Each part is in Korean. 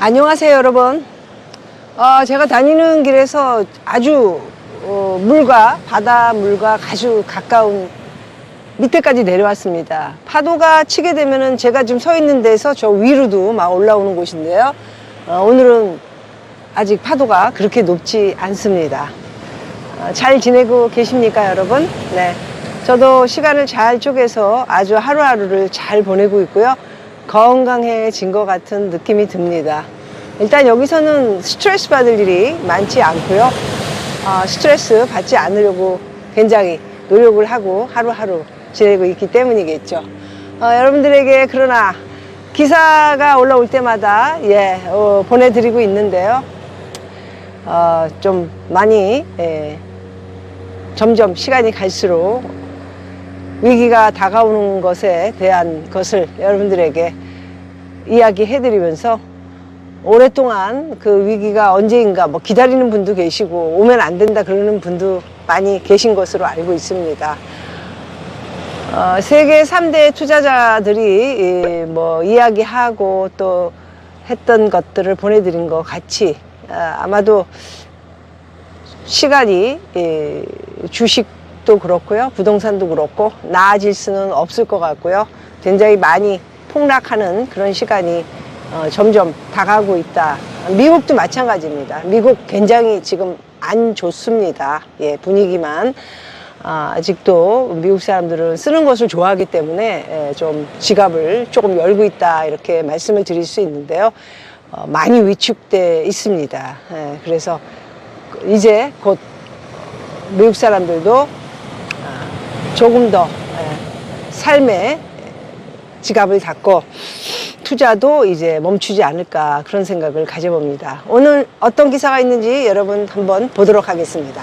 안녕하세요, 여러분. 제가 다니는 길에서 아주 물과 바다 물과 아주 가까운 밑에까지 내려왔습니다. 파도가 치게 되면은 제가 지금 서 있는 데서 저 위로도 막 올라오는 곳인데요. 오늘은 아직 파도가 그렇게 높지 않습니다. 잘 지내고 계십니까, 여러분? 네. 저도 시간을 잘 쪼개서 아주 하루하루를 잘 보내고 있고요. 건강해진 것 같은 느낌이 듭니다. 일단 여기서는 스트레스 받을 일이 많지 않고요. 스트레스 받지 않으려고 굉장히 노력을 하고 하루하루 지내고 있기 때문이겠죠. 여러분들에게 그러나 기사가 올라올 때마다 보내드리고 있는데요. 좀 많이 점점 시간이 갈수록 위기가 다가오는 것에 대한 것을 여러분들에게 이야기해드리면서 오랫동안 그 위기가 언제인가 기다리는 분도 계시고 오면 안 된다 그러는 분도 많이 계신 것으로 알고 있습니다. 세계 3대 투자자들이 이야기하고 또 했던 것들을 보내드린 것 같이 아마도 시간이 주식도 그렇고요, 부동산도 그렇고 나아질 수는 없을 것 같고요. 굉장히 많이 폭락하는 그런 시간이 점점 다가오고 있다. 미국도 마찬가지입니다. 미국 굉장히 지금 안 좋습니다. 분위기만. 아직도 미국 사람들은 쓰는 것을 좋아하기 때문에 좀 지갑을 조금 열고 있다 이렇게 말씀을 드릴 수 있는데요. 많이 위축돼 있습니다. 그래서 이제 곧 미국 사람들도 조금 더 삶에 지갑을 닫고 투자도 이제 멈추지 않을까 그런 생각을 가져봅니다. 오늘 어떤 기사가 있는지 여러분 한번 보도록 하겠습니다.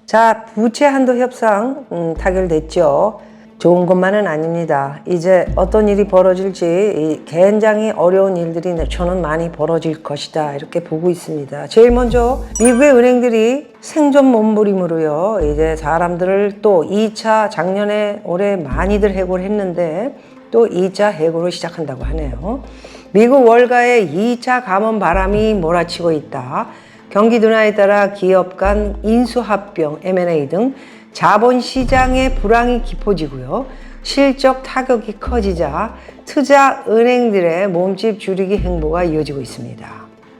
자, 부채 한도 협상 타결됐죠. 좋은 것만은 아닙니다. 이제 어떤 일이 벌어질지 굉장히 어려운 일들이 저는 많이 벌어질 것이다 이렇게 보고 있습니다. 제일 먼저 미국의 은행들이 생존 몸부림으로요, 이제 사람들을 또 2차 작년에 올해 많이들 해고를 했는데 또 2차 해고를 시작한다고 하네요. 미국 월가의 2차 감원 바람이 몰아치고 있다. 경기 둔화에 따라 기업 간 인수합병, M&A 등 자본시장의 불황이 깊어지고요. 실적 타격이 커지자 투자 은행들의 몸집 줄이기 행보가 이어지고 있습니다.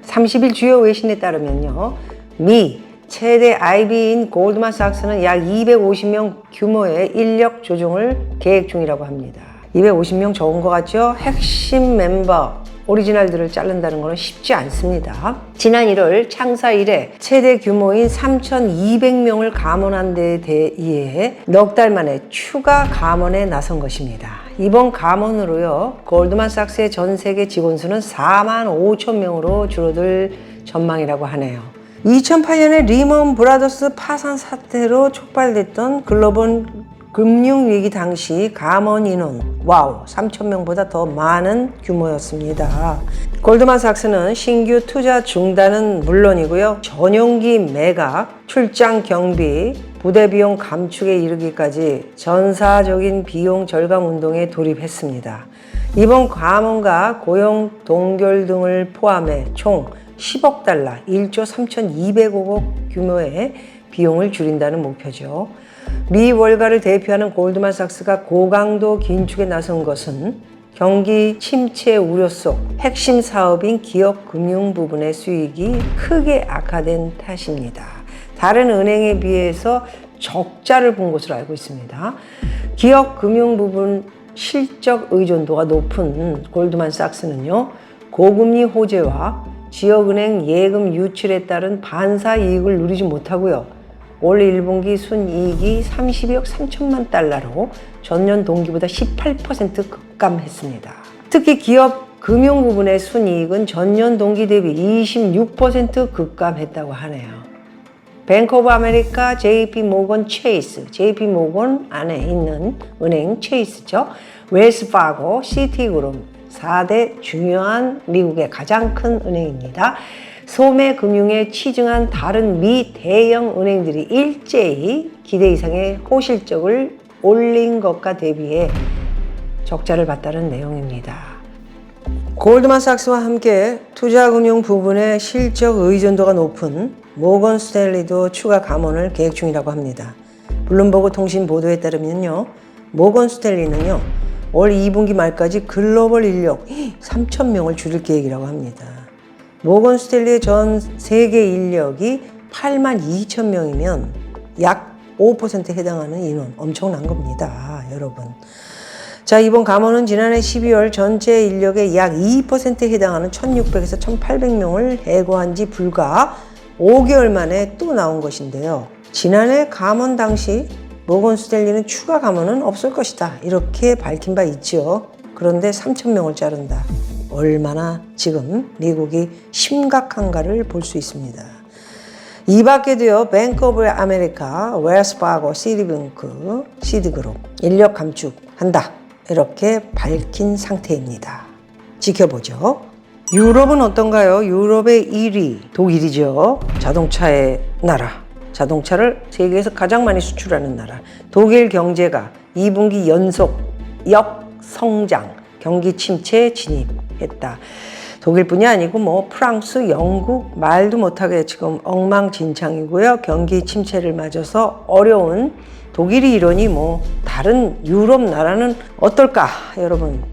30일 주요 외신에 따르면요, 미 최대 IB인 골드만삭스는 약 250명 규모의 인력 조정을 계획 중이라고 합니다. 250명 적은 것 같죠? 핵심 멤버 오리지널들을 자른다는 것은 쉽지 않습니다. 지난 1월 창사 이래 최대 규모인 3,200명을 감원한 데 대해 넉 달 만에 추가 감원에 나선 것입니다. 이번 감원으로요, 골드만삭스의 전 세계 직원 수는 4만 5천 명으로 줄어들 전망이라고 하네요. 2008년에 리먼 브라더스 파산 사태로 촉발됐던 글로벌 금융위기 당시 감원 인원 3,000명보다 더 많은 규모였습니다. 골드만삭스는 신규 투자 중단은 물론이고요, 전용기 매각, 출장 경비, 부대 비용 감축에 이르기까지 전사적인 비용 절감 운동에 돌입했습니다. 이번 감원과 고용 동결 등을 포함해 총 10억 달러, 1조 3,200억 규모의 비용을 줄인다는 목표죠. 미 월가를 대표하는 골드만삭스가 고강도 긴축에 나선 것은 경기 침체 우려 속 핵심 사업인 기업 금융 부분의 수익이 크게 악화된 탓입니다. 다른 은행에 비해서 적자를 본 것으로 알고 있습니다. 기업 금융 부분 실적 의존도가 높은 골드만삭스는요, 고금리 호재와 지역은행 예금 유출에 따른 반사 이익을 누리지 못하고요, 올 1분기 순이익이 32억 3천만 달러로 전년 동기보다 18% 급감했습니다. 특히 기업 금융 부분의 순이익은 전년 동기 대비 26% 급감했다고 하네요. 뱅크 오브 아메리카, JP 모건 체이스, JP 모건 안에 있는 은행 체이스죠. 웰스 파고, 시티그룹 4대 중요한 미국의 가장 큰 은행입니다. 소매 금융에 치중한 다른 미 대형 은행들이 일제히 기대 이상의 호실적을 올린 것과 대비해 적자를 봤다는 내용입니다. 골드만삭스와 함께 투자금융 부분의 실적 의존도가 높은 모건 스탠리도 추가 감원을 계획 중이라고 합니다. 블룸버그 통신 보도에 따르면요, 모건 스탠리는요, 올 2분기 말까지 글로벌 인력 3,000명을 줄일 계획이라고 합니다. 모건 스탠리의 전 세계 인력이 82,000명이면 약 5%에 해당하는 인원, 엄청난 겁니다, 여러분. 자, 이번 감원은 지난해 12월 전체 인력의 약 2%에 해당하는 1,600에서 1,800명을 해고한 지 불과 5개월 만에 또 나온 것인데요. 지난해 감원 당시 모건 스탠리는 추가 감원은 없을 것이다, 이렇게 밝힌 바 있죠. 그런데 3,000명을 자른다. 얼마나 지금 미국이 심각한가를 볼 수 있습니다. 이 밖에도요, 뱅크 오브 아메리카, 웰스파고, 시티뱅크, 시드그룹 인력 감축한다, 이렇게 밝힌 상태입니다. 지켜보죠. 유럽은 어떤가요? 유럽의 1위 독일이죠. 자동차의 나라, 자동차를 세계에서 가장 많이 수출하는 나라. 독일 경제가 2분기 연속 역성장, 경기 침체에 진입했다. 독일뿐이 아니고 프랑스, 영국 말도 못하게 지금 엉망진창이고요. 경기 침체를 맞아서 어려운 독일이 이러니 다른 유럽 나라는 어떨까? 여러분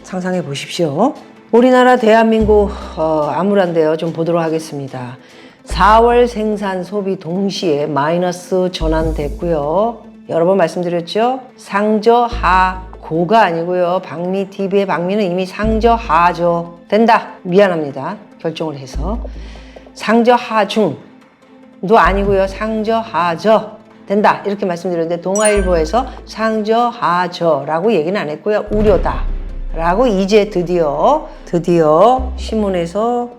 상상해 보십시오. 우리나라 대한민국 암울한데요. 좀 보도록 하겠습니다. 4월 생산 소비 동시에 마이너스 전환됐고요. 여러 번 말씀드렸죠. 상저하고가 아니고요. 박미 TV의 박미는 이미 상저하저 된다. 미안합니다. 결정을 해서 상저하중도 아니고요. 상저하저 된다, 이렇게 말씀드렸는데 동아일보에서 상저하저라고 얘기는 안 했고요. 우려다 라고 이제 드디어 신문에서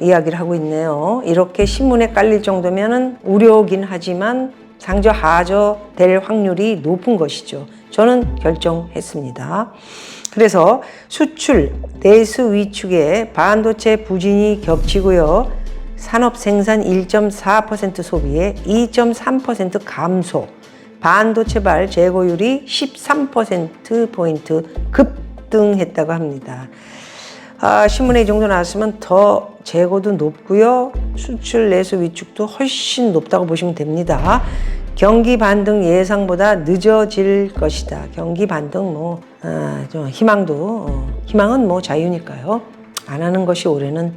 이야기를 하고 있네요. 이렇게 신문에 깔릴 정도면은 우려긴 하지만 상저하저 될 확률이 높은 것이죠. 저는 결정했습니다. 그래서 수출, 내수 위축에 반도체 부진이 겹치고요. 산업 생산 1.4% 소비에 2.3% 감소, 반도체발 재고율이 13%포인트 급등했다고 합니다. 신문에 이 정도 나왔으면 더 재고도 높고요. 수출 내수 위축도 훨씬 높다고 보시면 됩니다. 경기 반등 예상보다 늦어질 것이다. 경기 반등 좀 희망은 자유니까요. 안 하는 것이 올해는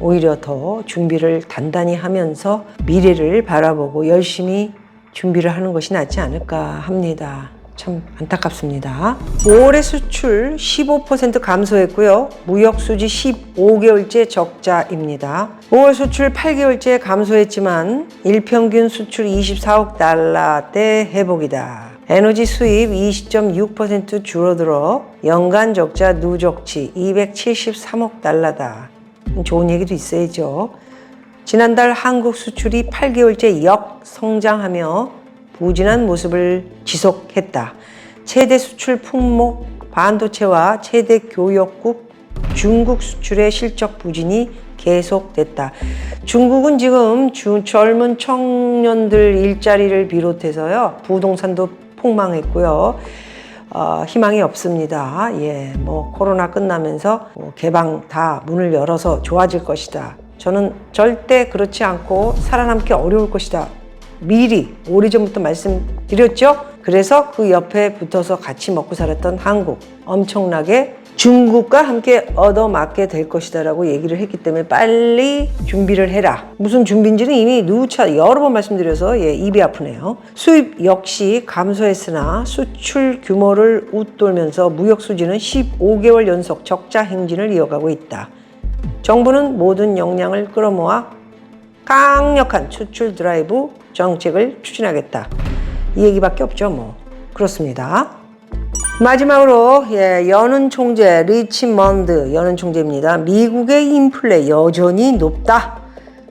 오히려 더 준비를 단단히 하면서 미래를 바라보고 열심히 준비를 하는 것이 낫지 않을까 합니다. 참 안타깝습니다. 5월의 수출 15% 감소했고요. 무역 수지 15개월째 적자입니다. 5월 수출 8개월째 감소했지만 일평균 수출 24억 달러대 회복이다. 에너지 수입 20.6% 줄어들어 연간 적자 누적치 273억 달러다. 좋은 얘기도 있어야죠. 지난달 한국 수출이 8개월째 역성장하며 부진한 모습을 지속했다. 최대 수출 품목 반도체와 최대 교역국 중국 수출의 실적 부진이 계속됐다. 중국은 지금 젊은 청년들 일자리를 비롯해서요, 부동산도 폭망했고요. 희망이 없습니다. 코로나 끝나면서 개방 다 문을 열어서 좋아질 것이다. 저는 절대 그렇지 않고 살아남기 어려울 것이다. 미리 오래전부터 말씀드렸죠. 그래서 그 옆에 붙어서 같이 먹고 살았던 한국, 엄청나게 중국과 함께 얻어맞게 될 것이다 라고 얘기를 했기 때문에 빨리 준비를 해라. 무슨 준비인지는 이미 누차 여러 번 말씀드려서 입이 아프네요. 수입 역시 감소했으나 수출 규모를 웃돌면서 무역 수지는 15개월 연속 적자 행진을 이어가고 있다. 정부는 모든 역량을 끌어모아 강력한 수출 드라이브 정책을 추진하겠다. 이 얘기밖에 없죠. 그렇습니다. 마지막으로 연은 총재 리치먼드 연은 총재입니다. 미국의 인플레 여전히 높다.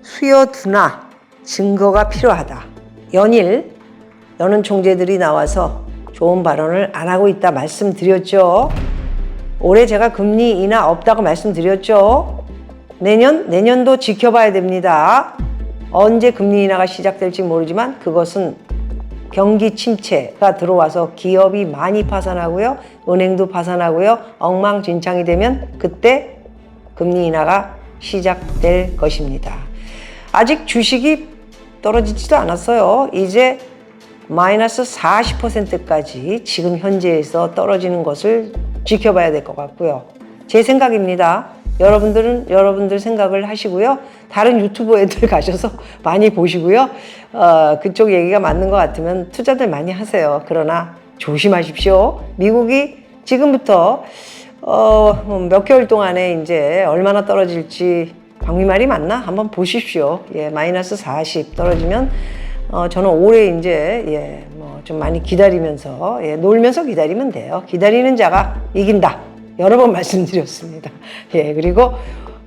수여두나 증거가 필요하다. 연일 연은 총재들이 나와서 좋은 발언을 안 하고 있다 말씀드렸죠. 올해 제가 금리 인하 없다고 말씀드렸죠. 내년도 지켜봐야 됩니다. 언제 금리 인하가 시작될지 모르지만 그것은 경기 침체가 들어와서 기업이 많이 파산하고요. 은행도 파산하고요. 엉망진창이 되면 그때 금리 인하가 시작될 것입니다. 아직 주식이 떨어지지도 않았어요. 이제 마이너스 40%까지 지금 현재에서 떨어지는 것을 지켜봐야 될 것 같고요. 제 생각입니다. 여러분들은 여러분들 생각을 하시고요. 다른 유튜브 애들 가셔서 많이 보시고요. 그쪽 얘기가 맞는 것 같으면 투자들 많이 하세요. 그러나 조심하십시오. 미국이 지금부터 몇 개월 동안에 이제 얼마나 떨어질지 방미 말이 맞나? 한번 보십시오. 예, 마이너스 40 떨어지면 저는 올해 이제 좀 많이 기다리면서 놀면서 기다리면 돼요. 기다리는 자가 이긴다. 여러 번 말씀드렸습니다. 예, 그리고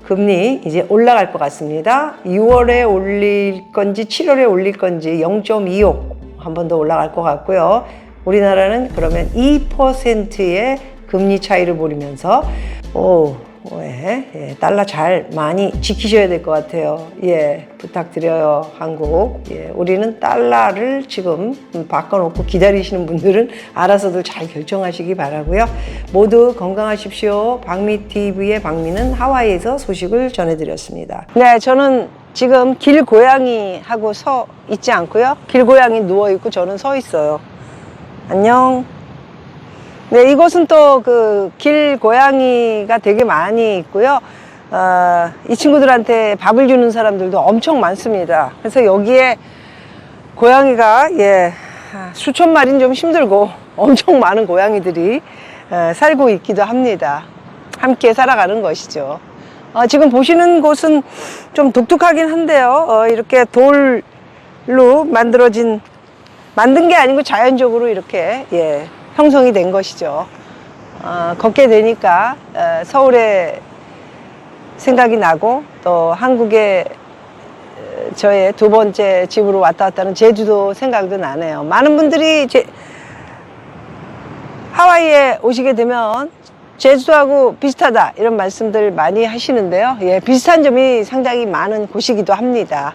금리 이제 올라갈 것 같습니다. 6월에 올릴 건지 7월에 올릴 건지 0.25 한 번 더 올라갈 것 같고요. 우리나라는 그러면 2%의 금리 차이를 보이면서 달러 잘 많이 지키셔야 될 것 같아요. 예, 부탁드려요, 한국. 예, 우리는 달러를 지금 바꿔놓고 기다리시는 분들은 알아서들 잘 결정하시기 바라고요. 모두 건강하십시오. 박미TV의 박미는 하와이에서 소식을 전해드렸습니다. 네, 저는 지금 길고양이하고 서 있지 않고요. 길고양이 누워있고 저는 서 있어요. 안녕. 네, 이곳은 또 그 길고양이가 되게 많이 있고요. 이 친구들한테 밥을 주는 사람들도 엄청 많습니다. 그래서 여기에 고양이가 수천 마리는 좀 힘들고 엄청 많은 고양이들이 살고 있기도 합니다. 함께 살아가는 것이죠. 지금 보시는 곳은 좀 독특하긴 한데요. 이렇게 돌로 만든 게 아니고 자연적으로 이렇게 형성이 된 것이죠. 걷게 되니까 서울의 생각이 나고 또 한국의 저의 두 번째 집으로 왔다 갔다 하는 제주도 생각도 나네요. 많은 분들이 하와이에 오시게 되면 제주도하고 비슷하다 이런 말씀들 많이 하시는데요. 비슷한 점이 상당히 많은 곳이기도 합니다.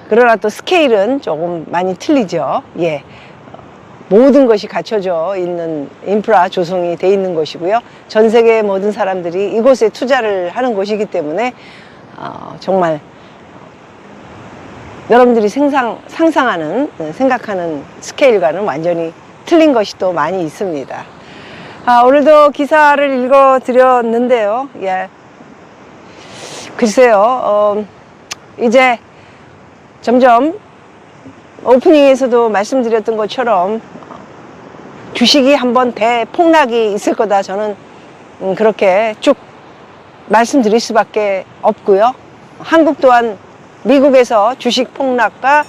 그러나 또 스케일은 조금 많이 틀리죠. 모든 것이 갖춰져 있는 인프라 조성이 돼 있는 곳이고요. 전 세계의 모든 사람들이 이곳에 투자를 하는 곳이기 때문에 정말 여러분들이 상상하는, 생각하는 스케일과는 완전히 틀린 것이 또 많이 있습니다. 오늘도 기사를 읽어드렸는데요. 글쎄요, 이제 점점 오프닝에서도 말씀드렸던 것처럼 주식이 한번 대폭락이 있을 거다. 저는 그렇게 쭉 말씀드릴 수밖에 없고요. 한국 또한 미국에서 주식 폭락과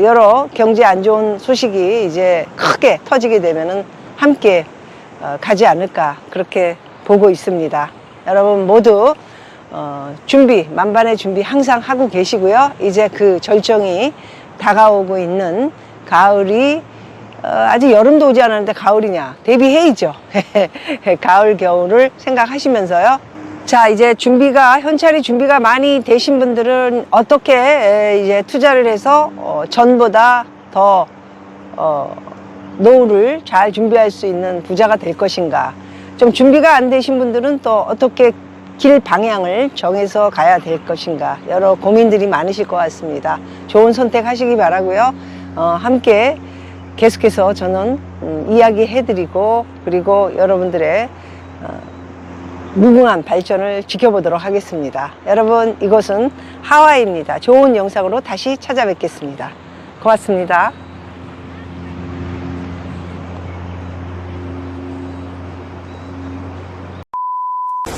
여러 경제 안 좋은 소식이 이제 크게 터지게 되면은 함께 가지 않을까 그렇게 보고 있습니다. 여러분 모두 만반의 준비 항상 하고 계시고요. 이제 그 절정이 다가오고 있는 가을이 아직 여름도 오지 않았는데 가을이냐 대비해야죠. 가을 겨울을 생각하시면서요. 자, 이제 현찰이 준비가 많이 되신 분들은 어떻게 이제 투자를 해서 전보다 더 노후를 잘 준비할 수 있는 부자가 될 것인가. 좀 준비가 안 되신 분들은 또 어떻게 길 방향을 정해서 가야 될 것인가. 여러 고민들이 많으실 것 같습니다. 좋은 선택하시기 바라고요. 함께 계속해서 저는 이야기해드리고 그리고 여러분들의 무궁한 발전을 지켜보도록 하겠습니다. 여러분, 이곳은 하와이입니다. 좋은 영상으로 다시 찾아뵙겠습니다. 고맙습니다.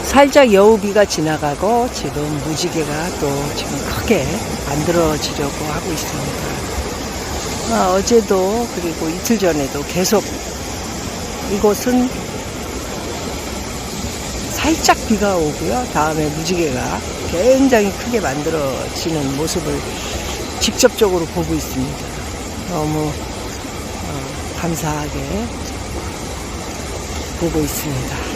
살짝 여우비가 지나가고 지금 무지개가 또 지금 크게 만들어지려고 하고 있습니다. 어제도 그리고 이틀 전에도 계속 이곳은 살짝 비가 오고요. 다음에 무지개가 굉장히 크게 만들어지는 모습을 직접적으로 보고 있습니다. 너무 감사하게 보고 있습니다.